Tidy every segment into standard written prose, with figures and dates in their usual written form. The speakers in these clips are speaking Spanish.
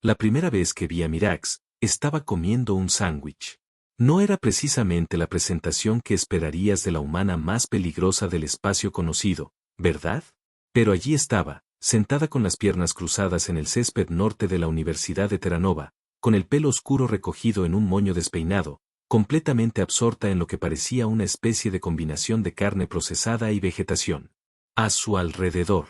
La primera vez que vi a Mirax, estaba comiendo un sándwich. No era precisamente la presentación que esperarías de la humana más peligrosa del espacio conocido, ¿verdad? Pero allí estaba, sentada con las piernas cruzadas en el césped norte de la Universidad de Terranova, con el pelo oscuro recogido en un moño despeinado, completamente absorta en lo que parecía una especie de combinación de carne procesada y vegetación. A su alrededor,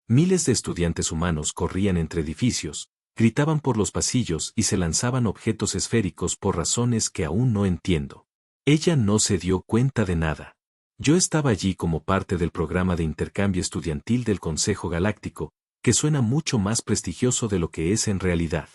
miles de estudiantes humanos corrían entre edificios, gritaban por los pasillos y se lanzaban objetos esféricos por razones que aún no entiendo. Ella no se dio cuenta de nada. Yo estaba allí como parte del programa de intercambio estudiantil del Consejo Galáctico, que suena mucho más prestigioso de lo que es en realidad.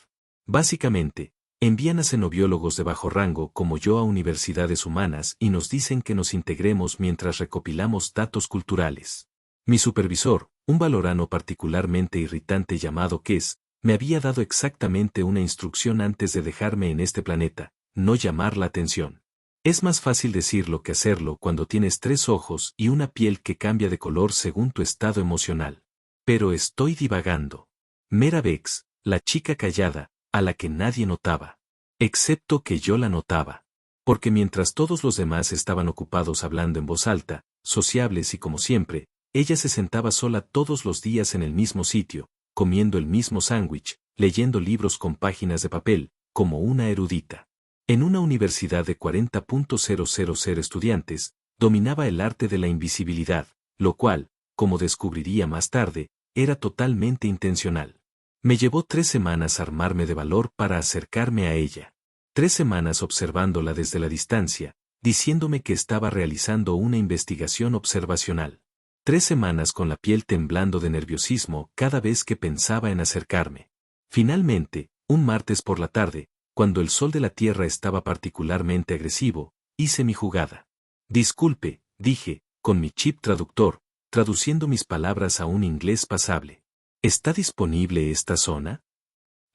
Básicamente, envían a xenobiólogos de bajo rango como yo a universidades humanas y nos dicen que nos integremos mientras recopilamos datos culturales. Mi supervisor, un valorano particularmente irritante llamado Kes, me había dado exactamente una instrucción antes de dejarme en este planeta: no llamar la atención. Es más fácil decirlo que hacerlo cuando tienes 3 ojos y una piel que cambia de color según tu estado emocional. Pero estoy divagando. Mera Vex, la chica callada, a la que nadie notaba. Excepto que yo la notaba. Porque mientras todos los demás estaban ocupados hablando en voz alta, sociables y como siempre, ella se sentaba sola todos los días en el mismo sitio, comiendo el mismo sándwich, leyendo libros con páginas de papel, como una erudita. En una universidad de 40.000 estudiantes, dominaba el arte de la invisibilidad, lo cual, como descubriría más tarde, era totalmente intencional. Me llevó 3 semanas armarme de valor para acercarme a ella. 3 semanas observándola desde la distancia, diciéndome que estaba realizando una investigación observacional. 3 semanas con la piel temblando de nerviosismo cada vez que pensaba en acercarme. Finalmente, un martes por la tarde, cuando el sol de la Tierra estaba particularmente agresivo, hice mi jugada. Disculpe, dije, con mi chip traductor, traduciendo mis palabras a un inglés pasable. ¿Está disponible esta zona?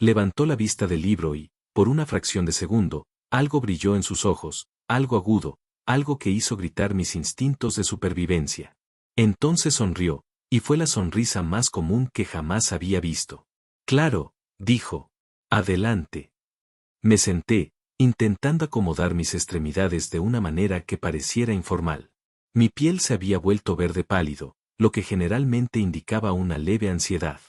Levantó la vista del libro y, por una fracción de segundo, algo brilló en sus ojos, algo agudo, algo que hizo gritar mis instintos de supervivencia. Entonces sonrió, y fue la sonrisa más común que jamás había visto. Claro, dijo. Adelante. Me senté, intentando acomodar mis extremidades de una manera que pareciera informal. Mi piel se había vuelto verde pálido, lo que generalmente indicaba una leve ansiedad.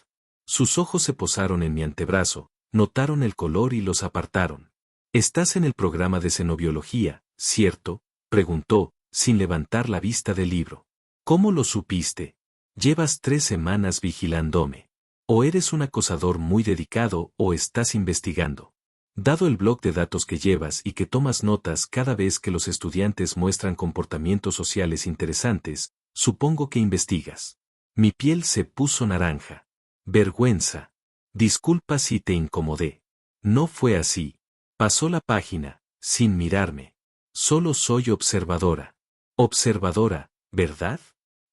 Sus ojos se posaron en mi antebrazo, notaron el color y los apartaron. ¿Estás en el programa de xenobiología, cierto?, preguntó, sin levantar la vista del libro. ¿Cómo lo supiste? Llevas 3 semanas vigilándome. O eres un acosador muy dedicado o estás investigando. Dado el bloc de datos que llevas y que tomas notas cada vez que los estudiantes muestran comportamientos sociales interesantes, supongo que investigas. Mi piel se puso naranja. Vergüenza. Disculpa si te incomodé. No fue así. Pasó la página, sin mirarme. Solo soy observadora. Observadora, ¿verdad?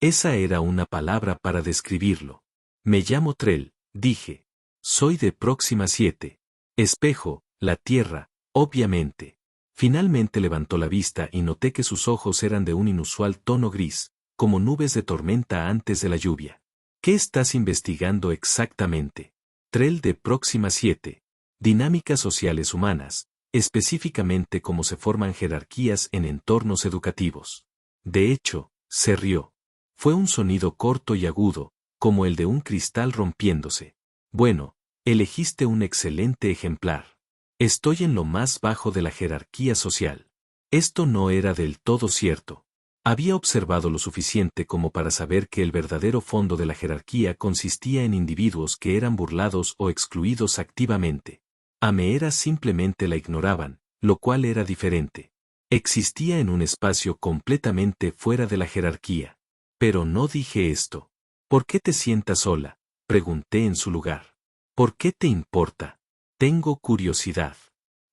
Esa era una palabra para describirlo. Me llamo Trell, dije. Soy de Próxima 7. Espejo, la Tierra, obviamente. Finalmente levantó la vista y noté que sus ojos eran de un inusual tono gris, como nubes de tormenta antes de la lluvia. ¿Qué estás investigando exactamente? Trell de Próxima 7. Dinámicas sociales humanas, específicamente cómo se forman jerarquías en entornos educativos. De hecho, se rió. Fue un sonido corto y agudo, como el de un cristal rompiéndose. Bueno, elegiste un excelente ejemplar. Estoy en lo más bajo de la jerarquía social. Esto no era del todo cierto. Había observado lo suficiente como para saber que el verdadero fondo de la jerarquía consistía en individuos que eran burlados o excluidos activamente. A Meera simplemente la ignoraban, lo cual era diferente. Existía en un espacio completamente fuera de la jerarquía. Pero no dije esto. ¿Por qué te sientas sola?, pregunté en su lugar. ¿Por qué te importa? Tengo curiosidad.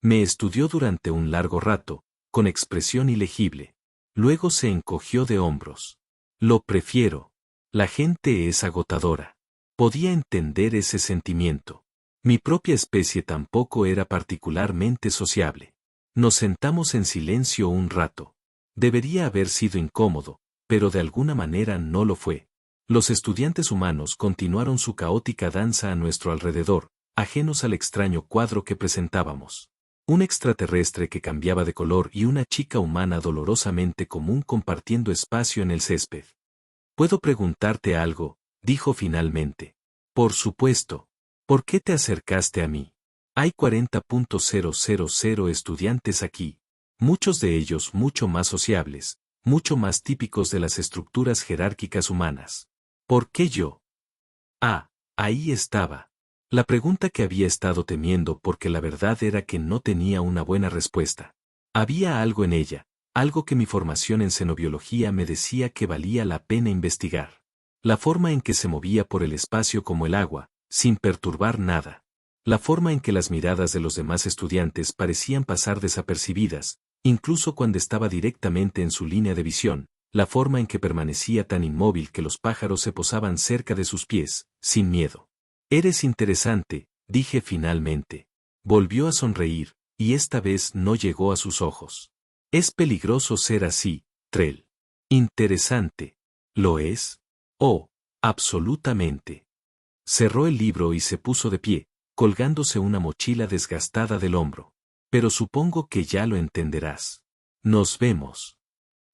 Me estudió durante un largo rato, con expresión ilegible. Luego se encogió de hombros. Lo prefiero. La gente es agotadora. Podía entender ese sentimiento. Mi propia especie tampoco era particularmente sociable. Nos sentamos en silencio un rato. Debería haber sido incómodo, pero de alguna manera no lo fue. Los estudiantes humanos continuaron su caótica danza a nuestro alrededor, ajenos al extraño cuadro que presentábamos. Un extraterrestre que cambiaba de color y una chica humana dolorosamente común compartiendo espacio en el césped. «¿Puedo preguntarte algo?», dijo finalmente. «Por supuesto. ¿Por qué te acercaste a mí? Hay 40.000 estudiantes aquí, muchos de ellos mucho más sociables, mucho más típicos de las estructuras jerárquicas humanas. ¿Por qué yo?». Ah, ahí estaba. La pregunta que había estado temiendo porque la verdad era que no tenía una buena respuesta. Había algo en ella, algo que mi formación en xenobiología me decía que valía la pena investigar. La forma en que se movía por el espacio como el agua, sin perturbar nada. La forma en que las miradas de los demás estudiantes parecían pasar desapercibidas, incluso cuando estaba directamente en su línea de visión, la forma en que permanecía tan inmóvil que los pájaros se posaban cerca de sus pies, sin miedo. «Eres interesante», dije finalmente. Volvió a sonreír, y esta vez no llegó a sus ojos. «Es peligroso ser así, Trell». «Interesante». «¿Lo es?». «Oh, absolutamente». Cerró el libro y se puso de pie, colgándose una mochila desgastada del hombro. «Pero supongo que ya lo entenderás. Nos vemos».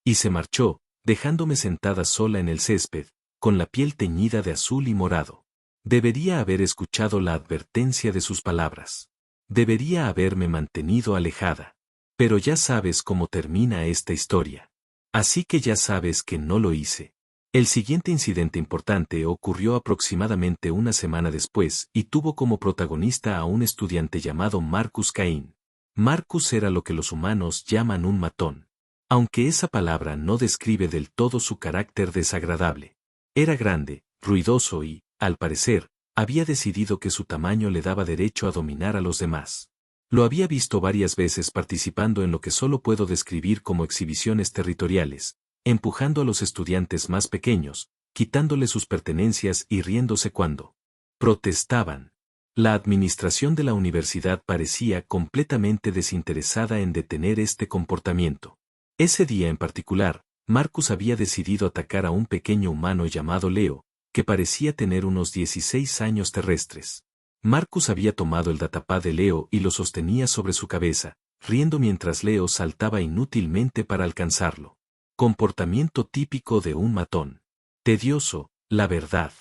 Y se marchó, dejándome sentada sola en el césped, con la piel teñida de azul y morado. Debería haber escuchado la advertencia de sus palabras. Debería haberme mantenido alejada. Pero ya sabes cómo termina esta historia. Así que ya sabes que no lo hice. El siguiente incidente importante ocurrió aproximadamente una semana después y tuvo como protagonista a un estudiante llamado Marcus Cain. Marcus era lo que los humanos llaman un matón. Aunque esa palabra no describe del todo su carácter desagradable. Era grande, ruidoso y, al parecer, había decidido que su tamaño le daba derecho a dominar a los demás. Lo había visto varias veces participando en lo que solo puedo describir como exhibiciones territoriales, empujando a los estudiantes más pequeños, quitándole sus pertenencias y riéndose cuando protestaban. La administración de la universidad parecía completamente desinteresada en detener este comportamiento. Ese día en particular, Marcus había decidido atacar a un pequeño humano llamado Leo, que parecía tener unos 16 años terrestres. Marcus había tomado el datapad de Leo y lo sostenía sobre su cabeza, riendo mientras Leo saltaba inútilmente para alcanzarlo. Comportamiento típico de un matón. Tedioso, la verdad.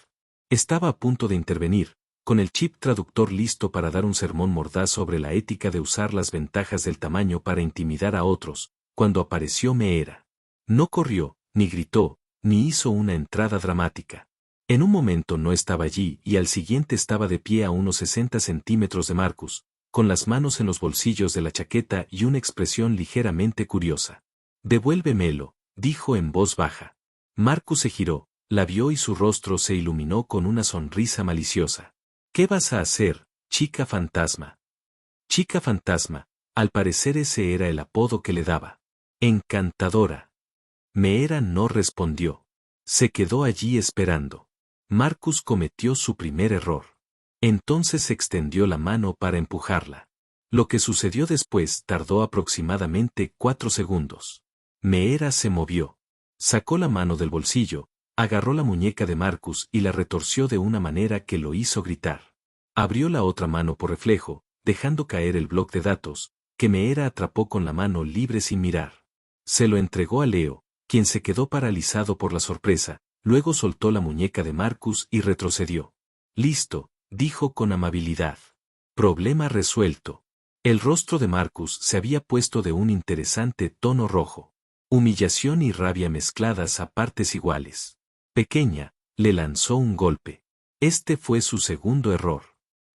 Estaba a punto de intervenir, con el chip traductor listo para dar un sermón mordaz sobre la ética de usar las ventajas del tamaño para intimidar a otros, cuando apareció Meera. No corrió, ni gritó, ni hizo una entrada dramática. En un momento no estaba allí y al siguiente estaba de pie a unos 60 centímetros de Marcus, con las manos en los bolsillos de la chaqueta y una expresión ligeramente curiosa. «Devuélvemelo», dijo en voz baja. Marcus se giró, la vio y su rostro se iluminó con una sonrisa maliciosa. «¿Qué vas a hacer, chica fantasma?». Chica fantasma, al parecer ese era el apodo que le daba. «Encantadora». Meera no respondió. Se quedó allí esperando. Marcus cometió su primer error. Entonces extendió la mano para empujarla. Lo que sucedió después tardó aproximadamente 4 segundos. Meera se movió. Sacó la mano del bolsillo, agarró la muñeca de Marcus y la retorció de una manera que lo hizo gritar. Abrió la otra mano por reflejo, dejando caer el bloc de datos, que Meera atrapó con la mano libre sin mirar. Se lo entregó a Leo, quien se quedó paralizado por la sorpresa, luego soltó la muñeca de Marcus y retrocedió. «Listo», dijo con amabilidad. «Problema resuelto». El rostro de Marcus se había puesto de un interesante tono rojo. Humillación y rabia mezcladas a partes iguales. Pequeña, le lanzó un golpe. Este fue su segundo error.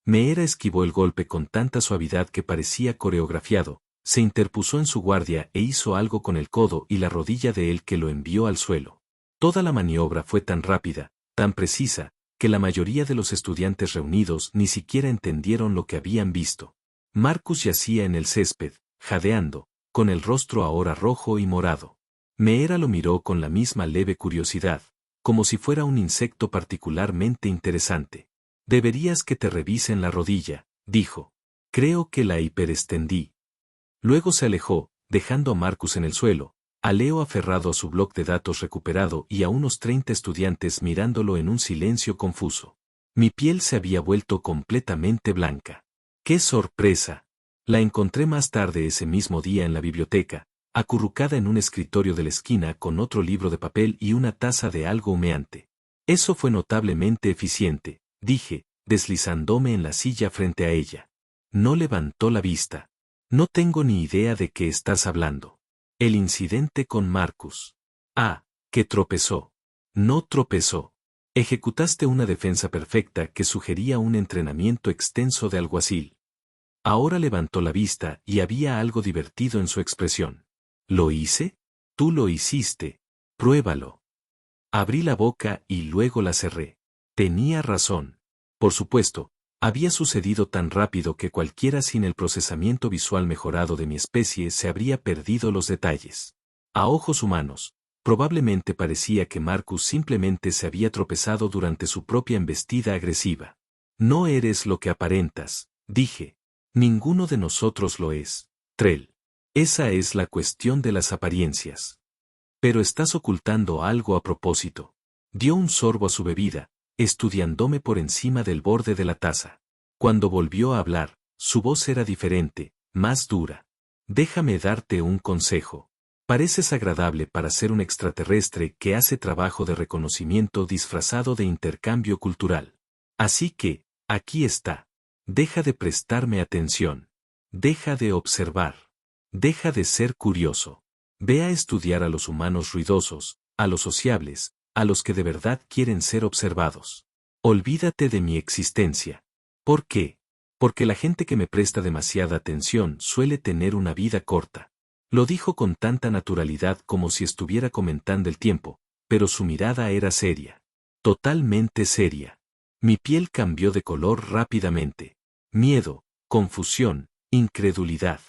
Meera esquivó el golpe con tanta suavidad que parecía coreografiado, se interpuso en su guardia e hizo algo con el codo y la rodilla de él que lo envió al suelo. Toda la maniobra fue tan rápida, tan precisa, que la mayoría de los estudiantes reunidos ni siquiera entendieron lo que habían visto. Marcus yacía en el césped, jadeando, con el rostro ahora rojo y morado. Meera lo miró con la misma leve curiosidad, como si fuera un insecto particularmente interesante. «Deberías que te revisen la rodilla», dijo. «Creo que la hiperextendí». Luego se alejó, dejando a Marcus en el suelo, a Leo aferrado a su bloc de datos recuperado y a unos 30 estudiantes mirándolo en un silencio confuso. Mi piel se había vuelto completamente blanca. ¡Qué sorpresa! La encontré más tarde ese mismo día en la biblioteca, acurrucada en un escritorio de la esquina con otro libro de papel y una taza de algo humeante. Eso fue notablemente eficiente, dije, deslizándome en la silla frente a ella. No levantó la vista. No tengo ni idea de qué estás hablando. El incidente con Marcus. Ah, que tropezó. No tropezó. Ejecutaste una defensa perfecta que sugería un entrenamiento extenso de alguacil. Ahora levantó la vista y había algo divertido en su expresión. ¿Lo hice? Tú lo hiciste. Pruébalo. Abrí la boca y luego la cerré. Tenía razón. Por supuesto, había sucedido tan rápido que cualquiera sin el procesamiento visual mejorado de mi especie se habría perdido los detalles. A ojos humanos, probablemente parecía que Marcus simplemente se había tropezado durante su propia embestida agresiva. No eres lo que aparentas, dije. Ninguno de nosotros lo es, Trell. Esa es la cuestión de las apariencias. Pero estás ocultando algo a propósito. Dio un sorbo a su bebida, estudiándome por encima del borde de la taza. Cuando volvió a hablar, su voz era diferente, más dura. Déjame darte un consejo. Pareces agradable para ser un extraterrestre que hace trabajo de reconocimiento disfrazado de intercambio cultural. Así que, aquí está. Deja de prestarme atención. Deja de observar. Deja de ser curioso. Ve a estudiar a los humanos ruidosos, a los sociables, a los que de verdad quieren ser observados. Olvídate de mi existencia. ¿Por qué? Porque la gente que me presta demasiada atención suele tener una vida corta. Lo dijo con tanta naturalidad como si estuviera comentando el tiempo, pero su mirada era seria. Totalmente seria. Mi piel cambió de color rápidamente. Miedo, confusión, incredulidad.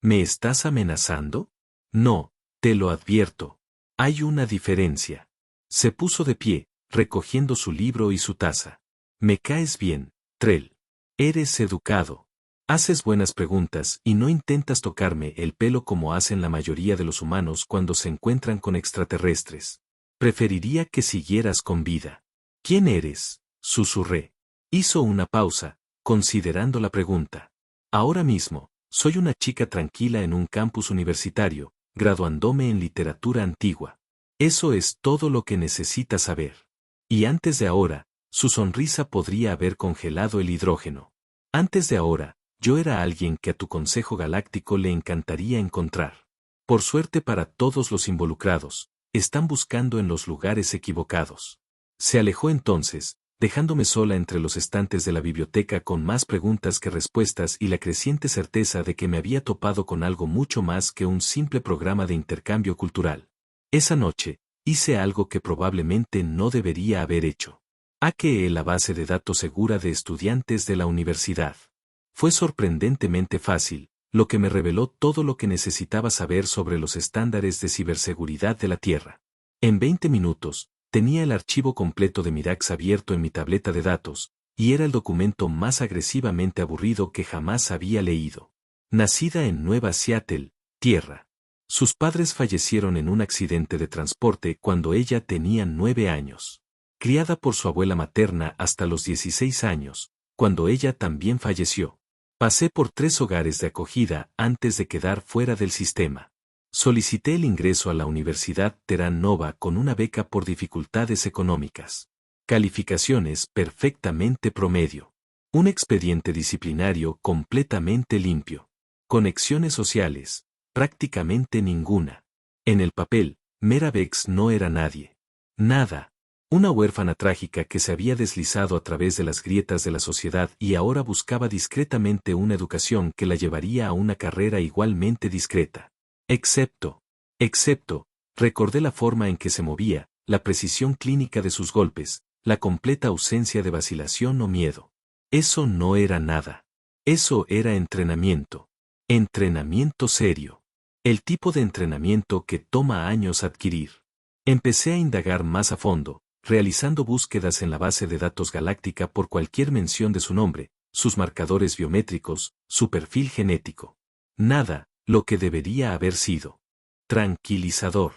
¿Me estás amenazando? No, te lo advierto. Hay una diferencia. Se puso de pie, recogiendo su libro y su taza. Me caes bien, Trell. Eres educado. Haces buenas preguntas y no intentas tocarme el pelo como hacen la mayoría de los humanos cuando se encuentran con extraterrestres. Preferiría que siguieras con vida. ¿Quién eres? Susurré. Hizo una pausa, considerando la pregunta. Ahora mismo, soy una chica tranquila en un campus universitario, graduándome en literatura antigua. Eso es todo lo que necesitas saber. Y antes de ahora, su sonrisa podría haber congelado el hidrógeno. Antes de ahora, yo era alguien que a tu Consejo Galáctico le encantaría encontrar. Por suerte para todos los involucrados, están buscando en los lugares equivocados. Se alejó entonces, dejándome sola entre los estantes de la biblioteca con más preguntas que respuestas y la creciente certeza de que me había topado con algo mucho más que un simple programa de intercambio cultural. Esa noche, hice algo que probablemente no debería haber hecho. Hackeé la base de datos segura de estudiantes de la universidad. Fue sorprendentemente fácil, lo que me reveló todo lo que necesitaba saber sobre los estándares de ciberseguridad de la Tierra. En 20 minutos, tenía el archivo completo de Mirax abierto en mi tableta de datos, y era el documento más agresivamente aburrido que jamás había leído. Nacida en Nueva Seattle, Tierra. Sus padres fallecieron en un accidente de transporte cuando ella tenía 9 años. Criada por su abuela materna hasta los 16 años, cuando ella también falleció. Pasé por 3 hogares de acogida antes de quedar fuera del sistema. Solicité el ingreso a la Universidad Terran Nova con una beca por dificultades económicas. Calificaciones perfectamente promedio. Un expediente disciplinario completamente limpio. Conexiones sociales, prácticamente ninguna. En el papel, Mera Bex no era nadie. Nada. Una huérfana trágica que se había deslizado a través de las grietas de la sociedad y ahora buscaba discretamente una educación que la llevaría a una carrera igualmente discreta. Excepto, recordé la forma en que se movía, la precisión clínica de sus golpes, la completa ausencia de vacilación o miedo. Eso no era nada. Eso era entrenamiento. Entrenamiento serio. El tipo de entrenamiento que toma años adquirir. Empecé a indagar más a fondo, realizando búsquedas en la base de datos galáctica por cualquier mención de su nombre, sus marcadores biométricos, su perfil genético. Nada, lo que debería haber sido. Tranquilizador.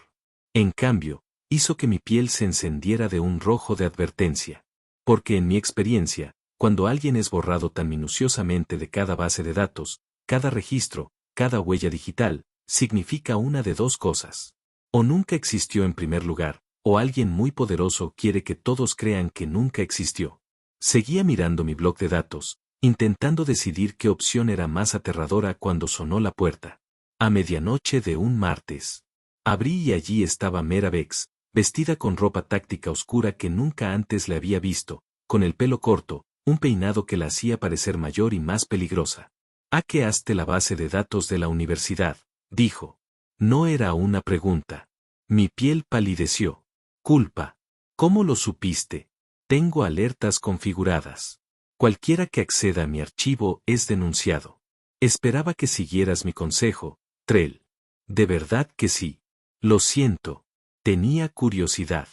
En cambio, hizo que mi piel se encendiera de un rojo de advertencia. Porque en mi experiencia, cuando alguien es borrado tan minuciosamente de cada base de datos, cada registro, cada huella digital, significa una de dos cosas. O nunca existió en primer lugar, o alguien muy poderoso quiere que todos crean que nunca existió. Seguía mirando mi bloc de datos, intentando decidir qué opción era más aterradora cuando sonó la puerta. A medianoche de un martes. Abrí y allí estaba Mera Bex, vestida con ropa táctica oscura que nunca antes le había visto, con el pelo corto, un peinado que la hacía parecer mayor y más peligrosa. Hackeaste la base de datos de la universidad, dijo. No era una pregunta. Mi piel palideció. Culpa. ¿Cómo lo supiste? Tengo alertas configuradas. Cualquiera que acceda a mi archivo es denunciado. Esperaba que siguieras mi consejo, Trell. De verdad que sí. Lo siento. Tenía curiosidad.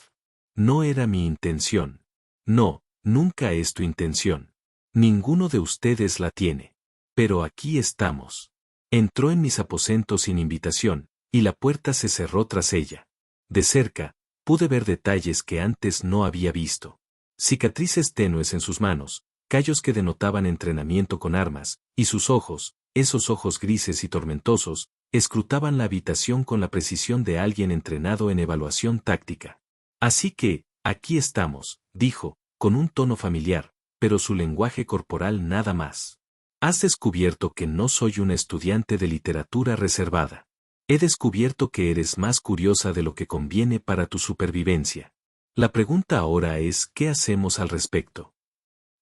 No era mi intención. No, nunca es tu intención. Ninguno de ustedes la tiene. Pero aquí estamos. Entró en mis aposentos sin invitación, y la puerta se cerró tras ella. De cerca, pude ver detalles que antes no había visto. Cicatrices tenues en sus manos, callos que denotaban entrenamiento con armas, y sus ojos, esos ojos grises y tormentosos, escrutaban la habitación con la precisión de alguien entrenado en evaluación táctica. Así que, aquí estamos, dijo, con un tono familiar, pero su lenguaje corporal nada más. Has descubierto que no soy una estudiante de literatura reservada. He descubierto que eres más curiosa de lo que conviene para tu supervivencia. La pregunta ahora es ¿qué hacemos al respecto?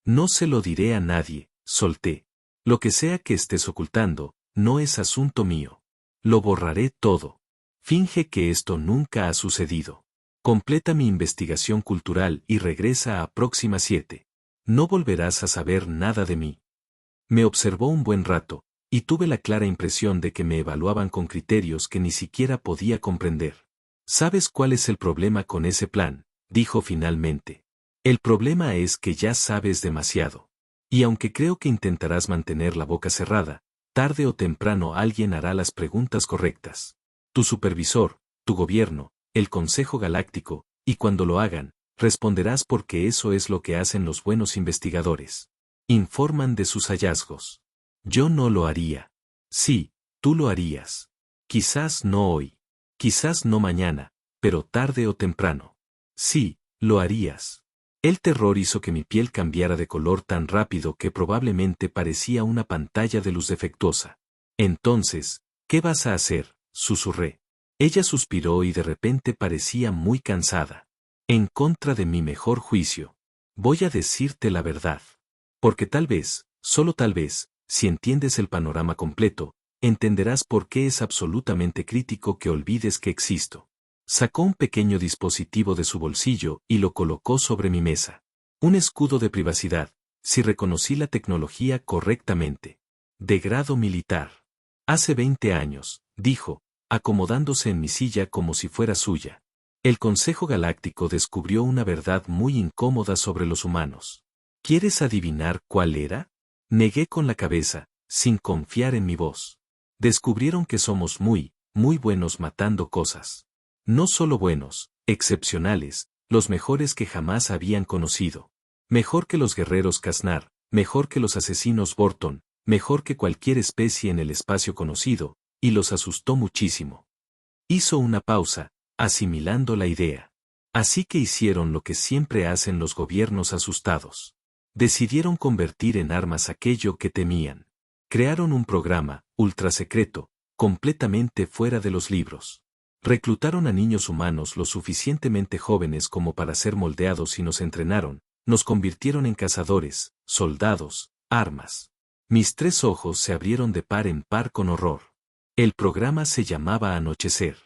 No se lo diré a nadie, solté. Lo que sea que estés ocultando, no es asunto mío. Lo borraré todo. Finge que esto nunca ha sucedido. Completa mi investigación cultural y regresa a Próxima 7. No volverás a saber nada de mí. Me observó un buen rato, y tuve la clara impresión de que me evaluaban con criterios que ni siquiera podía comprender. ¿Sabes cuál es el problema con ese plan?, dijo finalmente. El problema es que ya sabes demasiado. Y aunque creo que intentarás mantener la boca cerrada, tarde o temprano alguien hará las preguntas correctas. Tu supervisor, tu gobierno, el Consejo Galáctico, y cuando lo hagan, responderás porque eso es lo que hacen los buenos investigadores. Informan de sus hallazgos. Yo no lo haría. Sí, tú lo harías. Quizás no hoy. Quizás no mañana, pero tarde o temprano. Sí, lo harías. El terror hizo que mi piel cambiara de color tan rápido que probablemente parecía una pantalla de luz defectuosa. Entonces, ¿qué vas a hacer?, susurré. Ella suspiró y de repente parecía muy cansada. En contra de mi mejor juicio. Voy a decirte la verdad. Porque tal vez, solo tal vez, si entiendes el panorama completo, entenderás por qué es absolutamente crítico que olvides que existo. Sacó un pequeño dispositivo de su bolsillo y lo colocó sobre mi mesa. Un escudo de privacidad, si reconocí la tecnología correctamente. De grado militar. Hace 20 años, dijo, acomodándose en mi silla como si fuera suya. El Consejo Galáctico descubrió una verdad muy incómoda sobre los humanos. ¿Quieres adivinar cuál era? Negué con la cabeza, sin confiar en mi voz. Descubrieron que somos muy, muy buenos matando cosas. No solo buenos, excepcionales, los mejores que jamás habían conocido. Mejor que los guerreros Kaznar, mejor que los asesinos Borton, mejor que cualquier especie en el espacio conocido, y los asustó muchísimo. Hizo una pausa, asimilando la idea. Así que hicieron lo que siempre hacen los gobiernos asustados. Decidieron convertir en armas aquello que temían. Crearon un programa, ultrasecreto, completamente fuera de los libros. Reclutaron a niños humanos lo suficientemente jóvenes como para ser moldeados y nos entrenaron, nos convirtieron en cazadores, soldados, armas. Mis 3 ojos se abrieron de par en par con horror. El programa se llamaba Anochecer.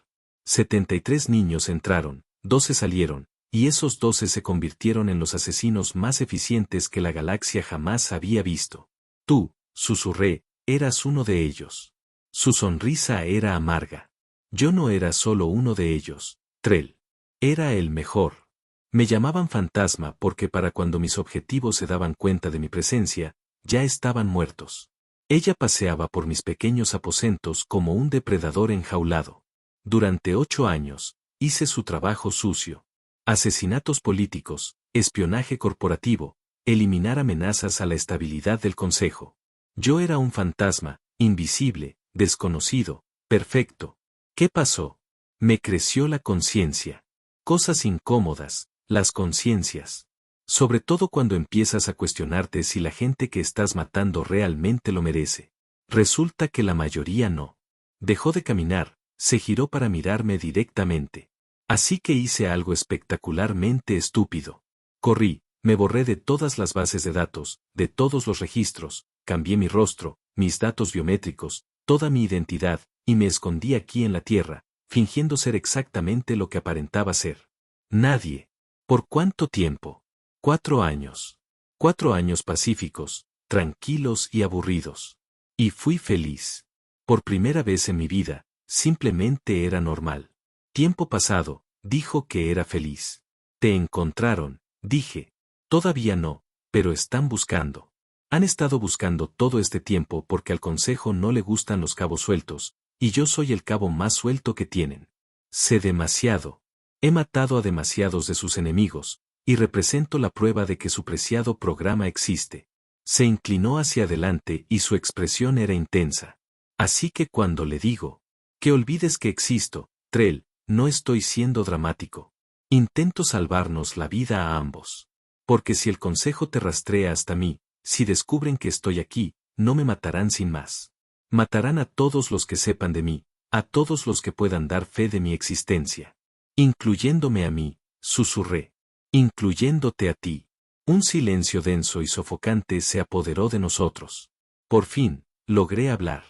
73 niños entraron, 12 salieron, y esos 12 se convirtieron en los asesinos más eficientes que la galaxia jamás había visto. Tú, susurré, eras uno de ellos. Su sonrisa era amarga. Yo no era solo uno de ellos, Trell. Era el mejor. Me llamaban fantasma porque para cuando mis objetivos se daban cuenta de mi presencia, ya estaban muertos. Ella paseaba por mis pequeños aposentos como un depredador enjaulado. Durante 8 años, hice su trabajo sucio. Asesinatos políticos, espionaje corporativo, eliminar amenazas a la estabilidad del Consejo. Yo era un fantasma, invisible, desconocido, perfecto. ¿Qué pasó? Me creció la conciencia. Cosas incómodas, las conciencias. Sobre todo cuando empiezas a cuestionarte si la gente que estás matando realmente lo merece. Resulta que la mayoría no. Dejó de caminar, se giró para mirarme directamente. Así que hice algo espectacularmente estúpido. Corrí, me borré de todas las bases de datos, de todos los registros, cambié mi rostro, mis datos biométricos, toda mi identidad, y me escondí aquí en la Tierra, fingiendo ser exactamente lo que aparentaba ser. Nadie. ¿Por cuánto tiempo? 4 años. 4 años pacíficos, tranquilos y aburridos. Y fui feliz. Por primera vez en mi vida, simplemente era normal. Tiempo pasado, dijo que era feliz. Te encontraron, dije. Todavía no, pero están buscando. Han estado buscando todo este tiempo porque al Consejo no le gustan los cabos sueltos, y yo soy el cabo más suelto que tienen. Sé demasiado. He matado a demasiados de sus enemigos, y represento la prueba de que su preciado programa existe. Se inclinó hacia adelante y su expresión era intensa. Así que cuando le digo, que olvides que existo, Trell, no estoy siendo dramático. Intento salvarnos la vida a ambos. Porque si el Consejo te rastrea hasta mí, si descubren que estoy aquí, no me matarán sin más. Matarán a todos los que sepan de mí, a todos los que puedan dar fe de mi existencia. Incluyéndome a mí, susurré. Incluyéndote a ti. Un silencio denso y sofocante se apoderó de nosotros. Por fin, logré hablar.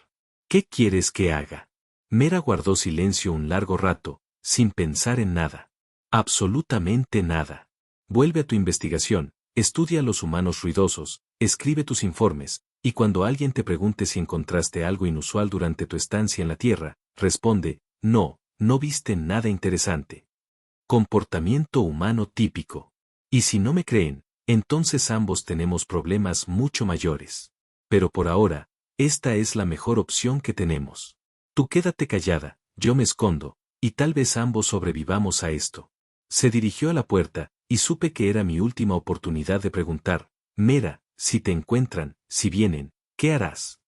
¿Qué quieres que haga? Mera guardó silencio un largo rato, sin pensar en nada. Absolutamente nada. Vuelve a tu investigación, estudia a los humanos ruidosos, escribe tus informes, y cuando alguien te pregunte si encontraste algo inusual durante tu estancia en la Tierra, responde, no, no viste nada interesante. Comportamiento humano típico. Y si no me creen, entonces ambos tenemos problemas mucho mayores. Pero por ahora, esta es la mejor opción que tenemos. Tú quédate callada, yo me escondo, y tal vez ambos sobrevivamos a esto. Se dirigió a la puerta, y supe que era mi última oportunidad de preguntar, Mera, si te encuentran, si vienen, ¿qué harás?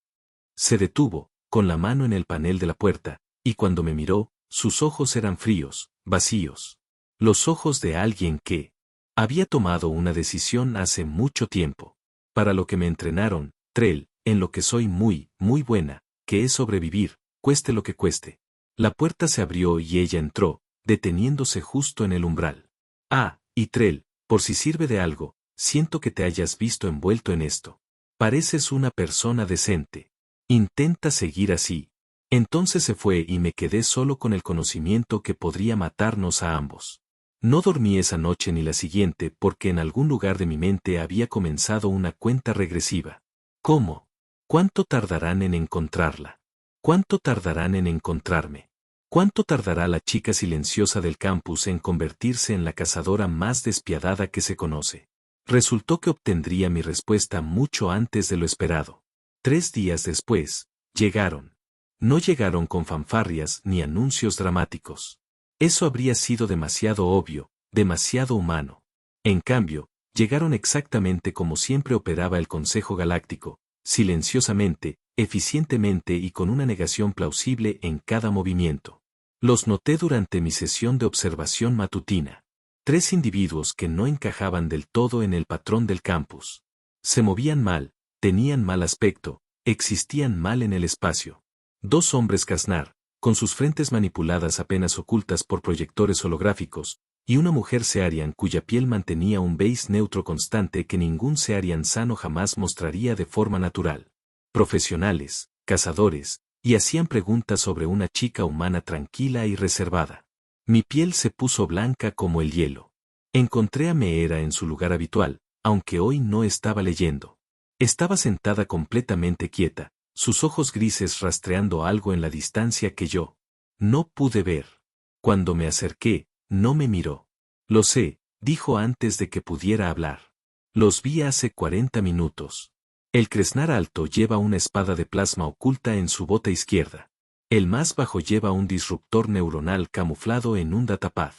Se detuvo, con la mano en el panel de la puerta, y cuando me miró, sus ojos eran fríos, vacíos. Los ojos de alguien que había tomado una decisión hace mucho tiempo. Para lo que me entrenaron, Trell, en lo que soy muy, muy buena, que es sobrevivir, cueste lo que cueste. La puerta se abrió y ella entró, deteniéndose justo en el umbral. Ah, y Trell, por si sirve de algo, siento que te hayas visto envuelto en esto. Pareces una persona decente. Intenta seguir así. Entonces se fue y me quedé solo con el conocimiento que podría matarnos a ambos. No dormí esa noche ni la siguiente porque en algún lugar de mi mente había comenzado una cuenta regresiva. ¿Cómo? ¿Cuánto tardarán en encontrarla? ¿Cuánto tardarán en encontrarme? ¿Cuánto tardará la chica silenciosa del campus en convertirse en la cazadora más despiadada que se conoce? Resultó que obtendría mi respuesta mucho antes de lo esperado. 3 días después, llegaron. No llegaron con fanfarrias ni anuncios dramáticos. Eso habría sido demasiado obvio, demasiado humano. En cambio, llegaron exactamente como siempre operaba el Consejo Galáctico, silenciosamente, eficientemente y con una negación plausible en cada movimiento. Los noté durante mi sesión de observación matutina. 3 individuos que no encajaban del todo en el patrón del campus. Se movían mal, tenían mal aspecto, existían mal en el espacio. 2 hombres Krasnar, con sus frentes manipuladas apenas ocultas por proyectores holográficos, y una mujer Searian cuya piel mantenía un beige neutro constante que ningún Searian sano jamás mostraría de forma natural. Profesionales, cazadores, y hacían preguntas sobre una chica humana tranquila y reservada. Mi piel se puso blanca como el hielo. Encontré a Meera en su lugar habitual, aunque hoy no estaba leyendo. Estaba sentada completamente quieta, sus ojos grises rastreando algo en la distancia que yo no pude ver. Cuando me acerqué, no me miró. Lo sé, dijo antes de que pudiera hablar. Los vi hace 40 minutos. El Krasnar alto lleva una espada de plasma oculta en su bota izquierda. El más bajo lleva un disruptor neuronal camuflado en un datapad.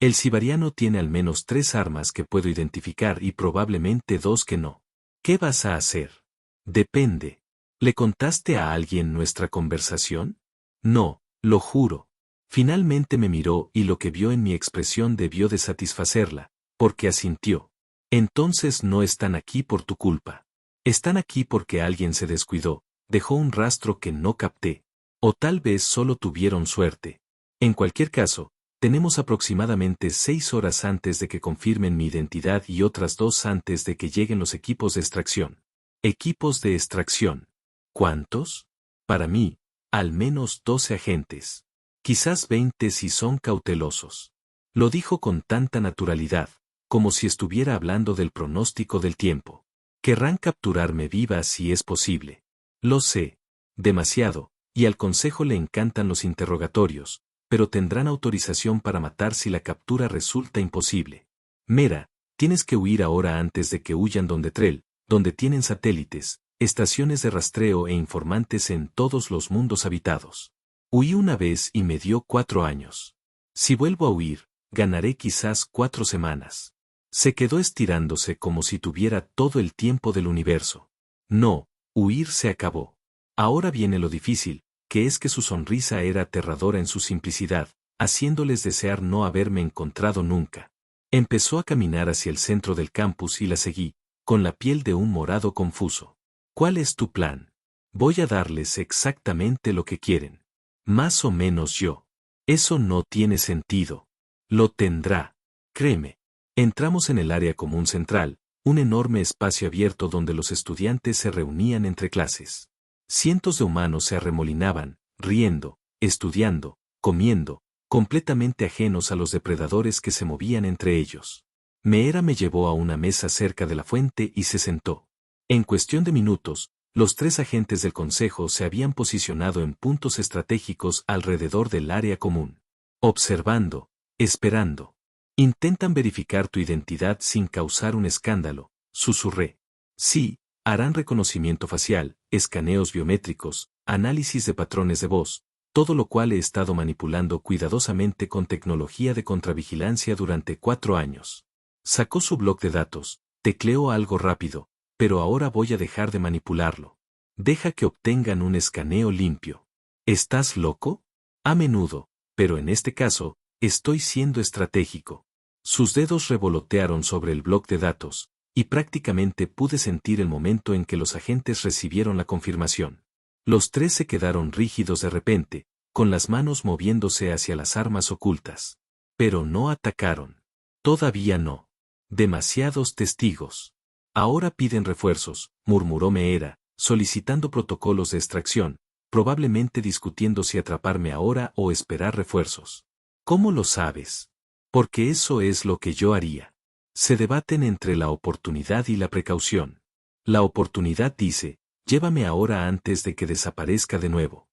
El sibariano tiene al menos 3 armas que puedo identificar y probablemente 2 que no. ¿Qué vas a hacer? Depende. ¿Le contaste a alguien nuestra conversación? No, lo juro. Finalmente me miró y lo que vio en mi expresión debió de satisfacerla, porque asintió. Entonces no están aquí por tu culpa. Están aquí porque alguien se descuidó, dejó un rastro que no capté. O tal vez solo tuvieron suerte. En cualquier caso, tenemos aproximadamente 6 horas antes de que confirmen mi identidad y otras 2 antes de que lleguen los equipos de extracción. Equipos de extracción. ¿Cuántos? Para mí, al menos 12 agentes. Quizás 20 si son cautelosos. Lo dijo con tanta naturalidad, como si estuviera hablando del pronóstico del tiempo. Querrán capturarme viva si es posible. Lo sé. Demasiado, y al consejo le encantan los interrogatorios, pero tendrán autorización para matar si la captura resulta imposible. Mera, tienes que huir ahora antes de que huyan donde Trell, donde tienen satélites, estaciones de rastreo e informantes en todos los mundos habitados. Huí una vez y me dio 4 años. Si vuelvo a huir, ganaré quizás 4 semanas. Se quedó estirándose como si tuviera todo el tiempo del universo. No, huir se acabó. Ahora viene lo difícil, que es que su sonrisa era aterradora en su simplicidad, haciéndoles desear no haberme encontrado nunca. Empezó a caminar hacia el centro del campus y la seguí, con la piel de un morado confuso. ¿Cuál es tu plan? Voy a darles exactamente lo que quieren. Más o menos yo. Eso no tiene sentido. Lo tendrá. Créeme. Entramos en el área común central, un enorme espacio abierto donde los estudiantes se reunían entre clases. Cientos de humanos se arremolinaban, riendo, estudiando, comiendo, completamente ajenos a los depredadores que se movían entre ellos. Meera me llevó a una mesa cerca de la fuente y se sentó. En cuestión de minutos, los 3 agentes del consejo se habían posicionado en puntos estratégicos alrededor del área común. Observando, esperando. Intentan verificar tu identidad sin causar un escándalo, susurré. Sí, harán reconocimiento facial, escaneos biométricos, análisis de patrones de voz, todo lo cual he estado manipulando cuidadosamente con tecnología de contravigilancia durante 4 años. Sacó su bloc de datos, tecleó algo rápido, pero ahora voy a dejar de manipularlo. Deja que obtengan un escaneo limpio. ¿Estás loco? A menudo, pero en este caso, estoy siendo estratégico. Sus dedos revolotearon sobre el bloc de datos, y prácticamente pude sentir el momento en que los agentes recibieron la confirmación. Los 3 se quedaron rígidos de repente, con las manos moviéndose hacia las armas ocultas. Pero no atacaron. Todavía no. Demasiados testigos. Ahora piden refuerzos, murmuró Meera, solicitando protocolos de extracción, probablemente discutiendo si atraparme ahora o esperar refuerzos. ¿Cómo lo sabes? Porque eso es lo que yo haría. Se debaten entre la oportunidad y la precaución. La oportunidad dice, llévame ahora antes de que desaparezca de nuevo.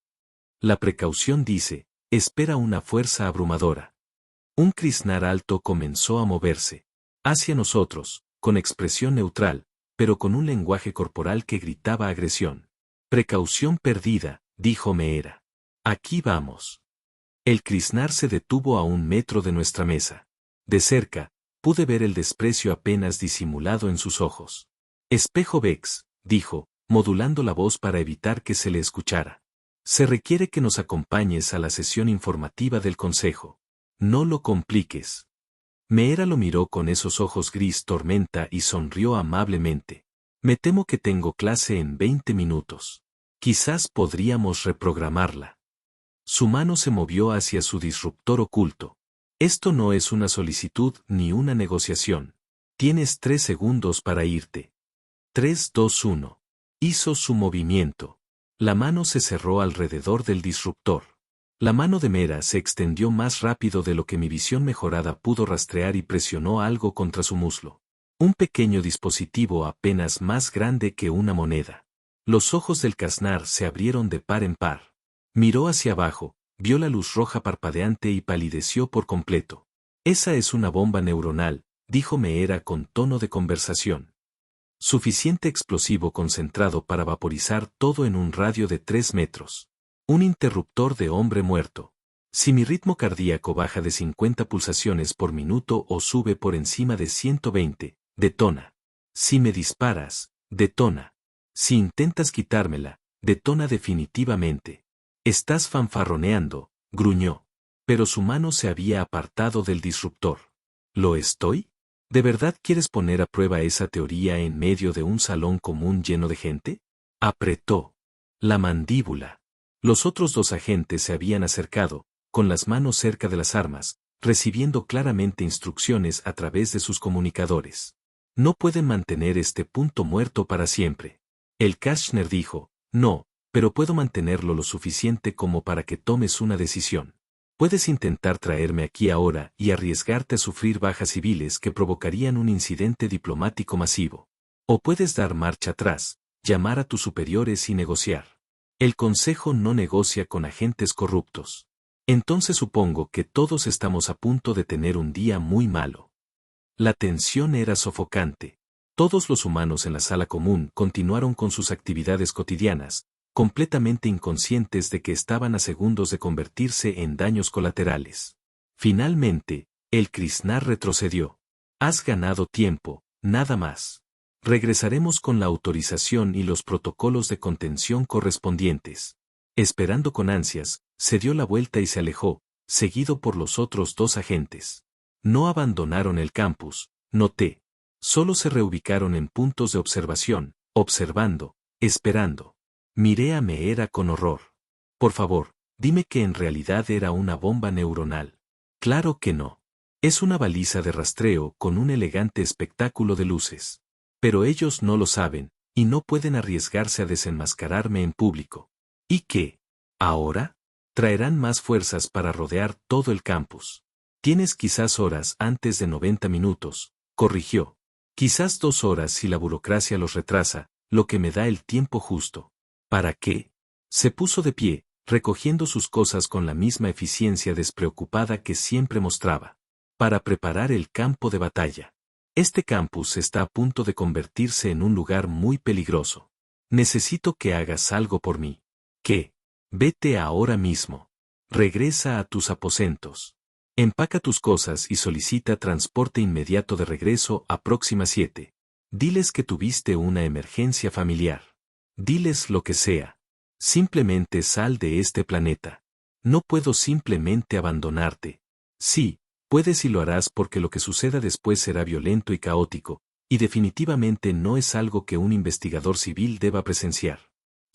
La precaución dice, espera una fuerza abrumadora. Un Krishnar alto comenzó a moverse. Hacia nosotros, con expresión neutral, pero con un lenguaje corporal que gritaba agresión. Precaución perdida, dijo Meera. Aquí vamos. El Krishnar se detuvo a 1 metro de nuestra mesa. De cerca, pude ver el desprecio apenas disimulado en sus ojos. Espejo Vex, dijo, modulando la voz para evitar que se le escuchara. Se requiere que nos acompañes a la sesión informativa del consejo. No lo compliques. Meera lo miró con esos ojos gris tormenta y sonrió amablemente. Me temo que tengo clase en 20 minutos. Quizás podríamos reprogramarla. Su mano se movió hacia su disruptor oculto. Esto no es una solicitud ni una negociación. Tienes 3 segundos para irte. 3, 2, 1. Hizo su movimiento. La mano se cerró alrededor del disruptor. La mano de Meera se extendió más rápido de lo que mi visión mejorada pudo rastrear y presionó algo contra su muslo. Un pequeño dispositivo apenas más grande que una moneda. Los ojos del Krishnar se abrieron de par en par. Miró hacia abajo, vio la luz roja parpadeante y palideció por completo. Esa es una bomba neuronal, dijo Meera con tono de conversación. Suficiente explosivo concentrado para vaporizar todo en un radio de 3 metros. Un interruptor de hombre muerto. Si mi ritmo cardíaco baja de 50 pulsaciones por minuto o sube por encima de 120, detona. Si me disparas, detona. Si intentas quitármela, detona definitivamente. Estás fanfarroneando, gruñó. Pero su mano se había apartado del disruptor. ¿Lo estoy? ¿De verdad quieres poner a prueba esa teoría en medio de un salón común lleno de gente? Apretó la mandíbula. Los otros dos agentes se habían acercado, con las manos cerca de las armas, recibiendo claramente instrucciones a través de sus comunicadores. No pueden mantener este punto muerto para siempre. El Kashner dijo, no, pero puedo mantenerlo lo suficiente como para que tomes una decisión. Puedes intentar traerme aquí ahora y arriesgarte a sufrir bajas civiles que provocarían un incidente diplomático masivo. O puedes dar marcha atrás, llamar a tus superiores y negociar. El Consejo no negocia con agentes corruptos. Entonces supongo que todos estamos a punto de tener un día muy malo. La tensión era sofocante. Todos los humanos en la sala común continuaron con sus actividades cotidianas, completamente inconscientes de que estaban a segundos de convertirse en daños colaterales. Finalmente, el Krishnar retrocedió. Has ganado tiempo, nada más. Regresaremos con la autorización y los protocolos de contención correspondientes. Esperando con ansias, se dio la vuelta y se alejó, seguido por los otros dos agentes. No abandonaron el campus, noté. Solo se reubicaron en puntos de observación, observando, esperando. Miré a Meera con horror. Por favor, dime que en realidad era una bomba neuronal. Claro que no. Es una baliza de rastreo con un elegante espectáculo de luces. Pero ellos no lo saben, y no pueden arriesgarse a desenmascararme en público. ¿Y qué? ¿Ahora? Traerán más fuerzas para rodear todo el campus. Tienes quizás horas antes de 90 minutos, corrigió. Quizás 2 horas si la burocracia los retrasa, lo que me da el tiempo justo. ¿Para qué? Se puso de pie, recogiendo sus cosas con la misma eficiencia despreocupada que siempre mostraba. Para preparar el campo de batalla. Este campus está a punto de convertirse en un lugar muy peligroso. Necesito que hagas algo por mí. ¿Qué? Vete ahora mismo. Regresa a tus aposentos. Empaca tus cosas y solicita transporte inmediato de regreso a Próxima 7. Diles que tuviste una emergencia familiar. Diles lo que sea. Simplemente sal de este planeta. No puedo simplemente abandonarte. Sí, puedes y lo harás porque lo que suceda después será violento y caótico, y definitivamente no es algo que un investigador civil deba presenciar.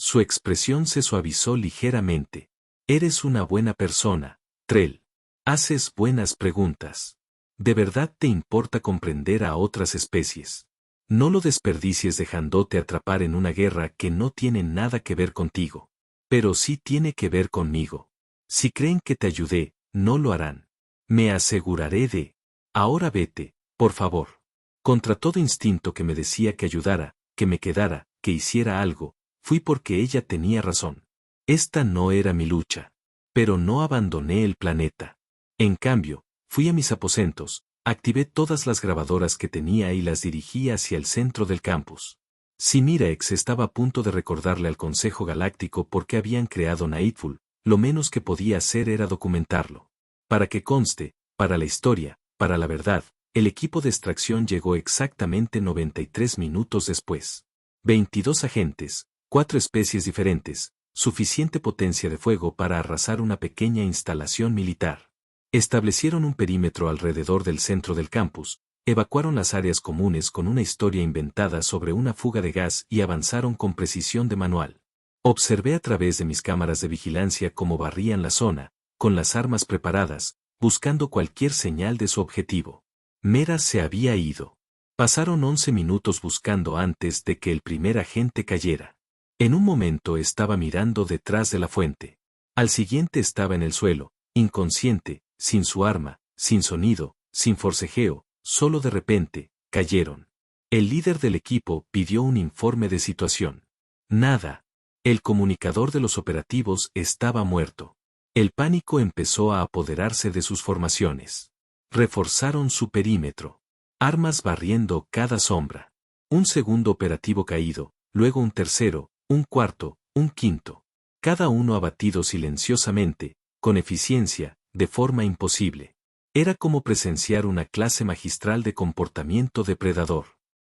Su expresión se suavizó ligeramente. Eres una buena persona, Trell. Haces buenas preguntas. ¿De verdad te importa comprender a otras especies? No lo desperdicies dejándote atrapar en una guerra que no tiene nada que ver contigo. Pero sí tiene que ver conmigo. Si creen que te ayudé, no lo harán. Me aseguraré de... Ahora vete, por favor. Contra todo instinto que me decía que ayudara, que me quedara, que hiciera algo, fui porque ella tenía razón. Esta no era mi lucha. Pero no abandoné el planeta. En cambio, fui a mis aposentos, activé todas las grabadoras que tenía y las dirigí hacia el centro del campus. Si Miraex estaba a punto de recordarle al Consejo Galáctico por qué habían creado Nightfall, lo menos que podía hacer era documentarlo. Para que conste, para la historia, para la verdad, el equipo de extracción llegó exactamente 93 minutos después. 22 agentes, 4 especies diferentes, suficiente potencia de fuego para arrasar una pequeña instalación militar. Establecieron un perímetro alrededor del centro del campus, evacuaron las áreas comunes con una historia inventada sobre una fuga de gas y avanzaron con precisión de manual. Observé a través de mis cámaras de vigilancia cómo barrían la zona, con las armas preparadas, buscando cualquier señal de su objetivo. Mera se había ido. Pasaron 11 minutos buscando antes de que el primer agente cayera. En un momento estaba mirando detrás de la fuente. Al siguiente estaba en el suelo, inconsciente, sin su arma, sin sonido, sin forcejeo, solo de repente, cayeron. El líder del equipo pidió un informe de situación. Nada. El comunicador de los operativos estaba muerto. El pánico empezó a apoderarse de sus formaciones. Reforzaron su perímetro. Armas barriendo cada sombra. Un segundo operativo caído, luego un tercero, un cuarto, un quinto. Cada uno abatido silenciosamente, con eficiencia, de forma imposible. Era como presenciar una clase magistral de comportamiento depredador.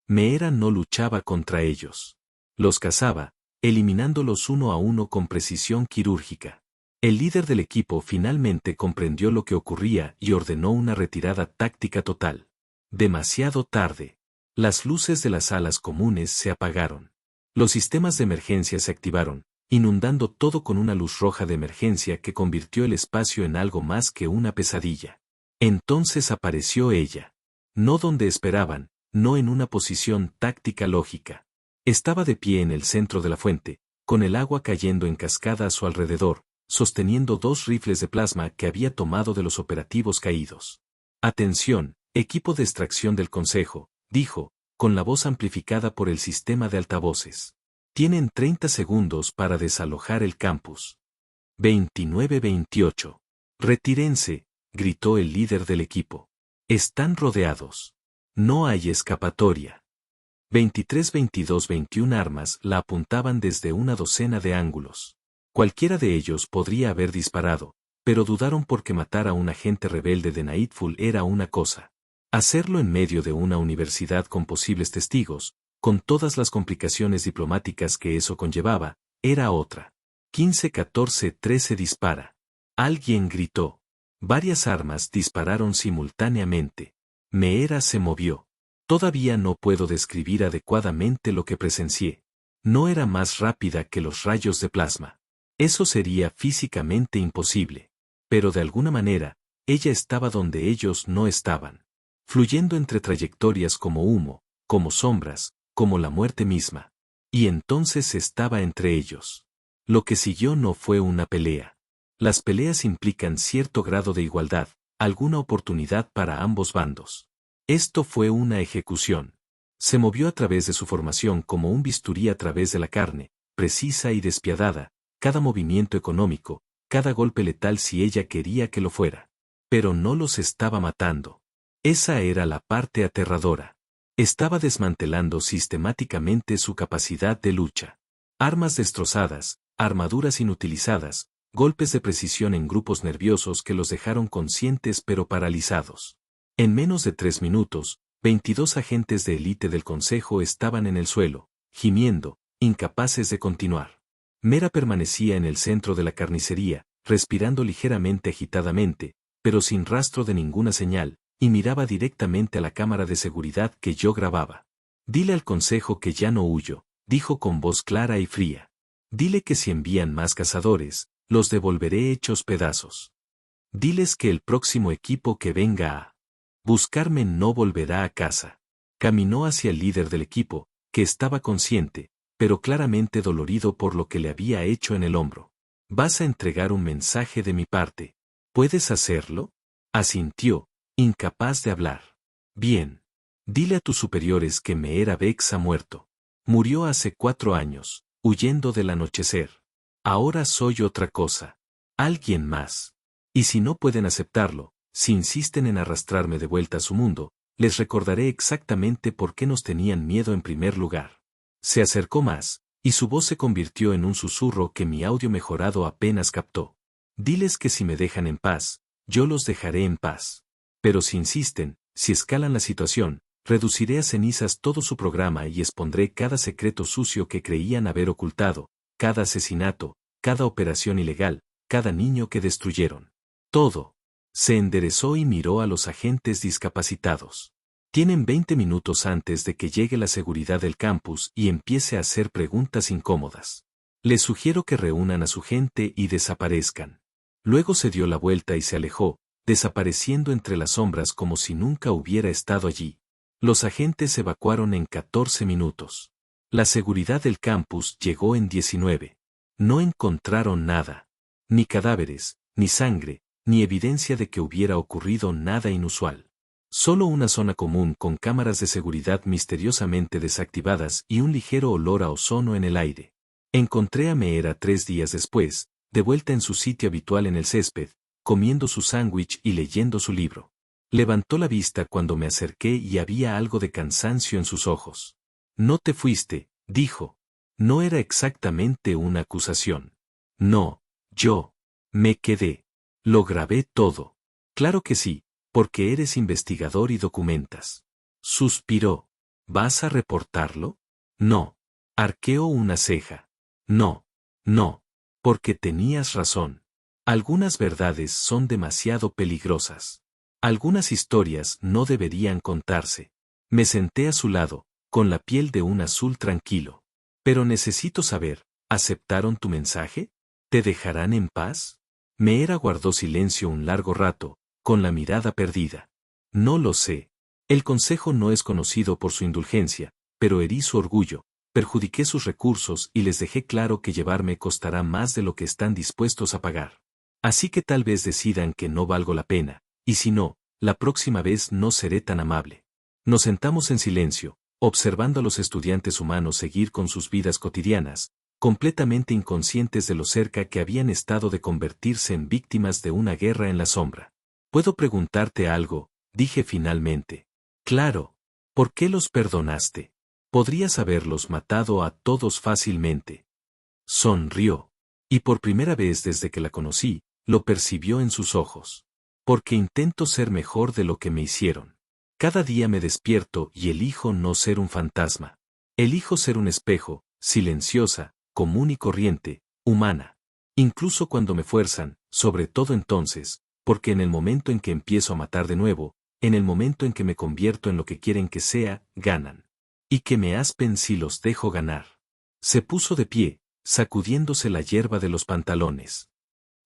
Meera no luchaba contra ellos. Los cazaba, eliminándolos uno a uno con precisión quirúrgica. El líder del equipo finalmente comprendió lo que ocurría y ordenó una retirada táctica total. Demasiado tarde. Las luces de las salas comunes se apagaron. Los sistemas de emergencia se activaron, inundando todo con una luz roja de emergencia que convirtió el espacio en algo más que una pesadilla. Entonces apareció ella. No donde esperaban, no en una posición táctica lógica. Estaba de pie en el centro de la fuente, con el agua cayendo en cascada a su alrededor, sosteniendo 2 rifles de plasma que había tomado de los operativos caídos. «Atención, equipo de extracción del Consejo», dijo, con la voz amplificada por el sistema de altavoces. «Tienen 30 segundos para desalojar el campus». 29-28. «Retírense», gritó el líder del equipo. «Están rodeados. No hay escapatoria». 23-22-21 armas la apuntaban desde una docena de ángulos. Cualquiera de ellos podría haber disparado, pero dudaron porque matar a un agente rebelde de Nightfall era una cosa. Hacerlo en medio de una universidad con posibles testigos, con todas las complicaciones diplomáticas que eso conllevaba, era otra. 15-14-13 dispara. Alguien gritó. Varias armas dispararon simultáneamente. Meera se movió. Todavía no puedo describir adecuadamente lo que presencié. No era más rápida que los rayos de plasma. Eso sería físicamente imposible. Pero de alguna manera, ella estaba donde ellos no estaban. Fluyendo entre trayectorias como humo, como sombras, como la muerte misma. Y entonces estaba entre ellos. Lo que siguió no fue una pelea. Las peleas implican cierto grado de igualdad, alguna oportunidad para ambos bandos. Esto fue una ejecución. Se movió a través de su formación como un bisturí a través de la carne, precisa y despiadada, cada movimiento económico, cada golpe letal si ella quería que lo fuera. Pero no los estaba matando. Esa era la parte aterradora. Estaba desmantelando sistemáticamente su capacidad de lucha. Armas destrozadas, armaduras inutilizadas, golpes de precisión en grupos nerviosos que los dejaron conscientes pero paralizados. En menos de 3 minutos, 22 agentes de élite del Consejo estaban en el suelo, gimiendo, incapaces de continuar. Meera permanecía en el centro de la carnicería, respirando ligeramente agitadamente, pero sin rastro de ninguna señal, y miraba directamente a la cámara de seguridad que yo grababa. «Dile al Consejo que ya no huyo», dijo con voz clara y fría. «Dile que si envían más cazadores, los devolveré hechos pedazos. Diles que el próximo equipo que venga a buscarme no volverá a casa». Caminó hacia el líder del equipo, que estaba consciente, pero claramente dolorido por lo que le había hecho en el hombro. «¿Vas a entregar un mensaje de mi parte? ¿Puedes hacerlo?». Asintió, incapaz de hablar. «Bien. Dile a tus superiores que Meera Bex ha muerto. Murió hace 4 años, huyendo del anochecer. Ahora soy otra cosa. Alguien más. Y si no pueden aceptarlo, si insisten en arrastrarme de vuelta a su mundo, les recordaré exactamente por qué nos tenían miedo en primer lugar». Se acercó más, y su voz se convirtió en un susurro que mi audio mejorado apenas captó. «Diles que si me dejan en paz, yo los dejaré en paz. Pero si insisten, si escalan la situación, reduciré a cenizas todo su programa y expondré cada secreto sucio que creían haber ocultado, cada asesinato, cada operación ilegal, cada niño que destruyeron. Todo». Se enderezó y miró a los agentes discapacitados. «Tienen 20 minutos antes de que llegue la seguridad del campus y empiece a hacer preguntas incómodas. Les sugiero que reúnan a su gente y desaparezcan». Luego se dio la vuelta y se alejó, desapareciendo entre las sombras como si nunca hubiera estado allí. Los agentes evacuaron en 14 minutos. La seguridad del campus llegó en 19. No encontraron nada. Ni cadáveres, ni sangre, ni evidencia de que hubiera ocurrido nada inusual. Solo una zona común con cámaras de seguridad misteriosamente desactivadas y un ligero olor a ozono en el aire. Encontré a Meera 3 días después, de vuelta en su sitio habitual en el césped, comiendo su sándwich y leyendo su libro. Levantó la vista cuando me acerqué y había algo de cansancio en sus ojos. «No te fuiste», dijo. No era exactamente una acusación. «No, yo me quedé». Lo grabé todo. Claro que sí, porque eres investigador y documentas. Suspiró. ¿Vas a reportarlo? No. Arqueó una ceja. No. No. Porque tenías razón. Algunas verdades son demasiado peligrosas. Algunas historias no deberían contarse. Me senté a su lado, con la piel de un azul tranquilo. Pero necesito saber, ¿aceptaron tu mensaje? ¿Te dejarán en paz? Meera guardó silencio un largo rato, con la mirada perdida. No lo sé. El consejo no es conocido por su indulgencia, pero herí su orgullo, perjudiqué sus recursos y les dejé claro que llevarme costará más de lo que están dispuestos a pagar. Así que tal vez decidan que no valgo la pena, y si no, la próxima vez no seré tan amable. Nos sentamos en silencio, observando a los estudiantes humanos seguir con sus vidas cotidianas, completamente inconscientes de lo cerca que habían estado de convertirse en víctimas de una guerra en la sombra. ¿Puedo preguntarte algo?, dije finalmente. Claro. ¿Por qué los perdonaste? Podrías haberlos matado a todos fácilmente. Sonrió. Y por primera vez desde que la conocí, lo percibió en sus ojos. Porque intento ser mejor de lo que me hicieron. Cada día me despierto y elijo no ser un fantasma. Elijo ser un espejo, silenciosa, común y corriente, humana. Incluso cuando me fuerzan, sobre todo entonces, porque en el momento en que empiezo a matar de nuevo, en el momento en que me convierto en lo que quieren que sea, ganan. Y que me aspen si los dejo ganar. Se puso de pie, sacudiéndose la hierba de los pantalones.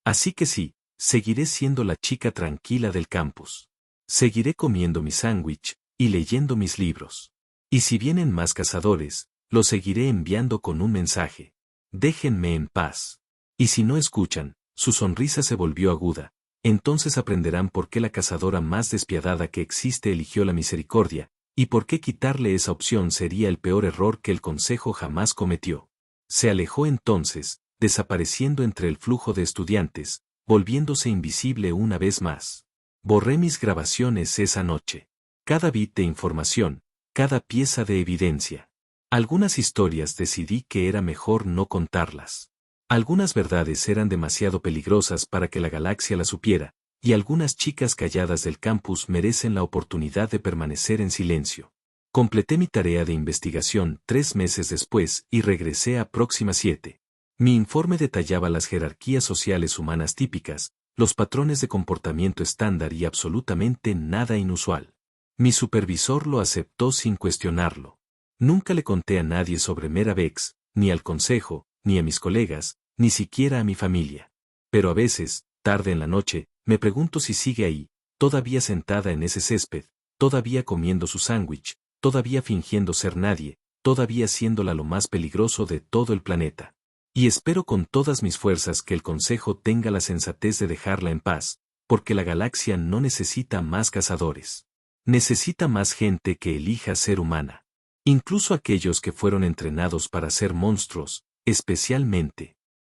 Así que sí, seguiré siendo la chica tranquila del campus. Seguiré comiendo mi sándwich y leyendo mis libros. Y si vienen más cazadores, los seguiré enviando con un mensaje. Déjenme en paz. Y si no escuchan, su sonrisa se volvió aguda. Entonces aprenderán por qué la cazadora más despiadada que existe eligió la misericordia, y por qué quitarle esa opción sería el peor error que el consejo jamás cometió. Se alejó entonces, desapareciendo entre el flujo de estudiantes, volviéndose invisible una vez más. Borré mis grabaciones esa noche. Cada bit de información, cada pieza de evidencia. Algunas historias decidí que era mejor no contarlas. Algunas verdades eran demasiado peligrosas para que la galaxia las supiera, y algunas chicas calladas del campus merecen la oportunidad de permanecer en silencio. Completé mi tarea de investigación 3 meses después y regresé a Próxima 7. Mi informe detallaba las jerarquías sociales humanas típicas, los patrones de comportamiento estándar y absolutamente nada inusual. Mi supervisor lo aceptó sin cuestionarlo. Nunca le conté a nadie sobre Meera Vex, ni al consejo, ni a mis colegas, ni siquiera a mi familia. Pero a veces, tarde en la noche, me pregunto si sigue ahí, todavía sentada en ese césped, todavía comiendo su sándwich, todavía fingiendo ser nadie, todavía siéndola lo más peligroso de todo el planeta. Y espero con todas mis fuerzas que el consejo tenga la sensatez de dejarla en paz, porque la galaxia no necesita más cazadores. Necesita más gente que elija ser humana. Incluso aquellos que fueron entrenados para ser monstruos, especialmente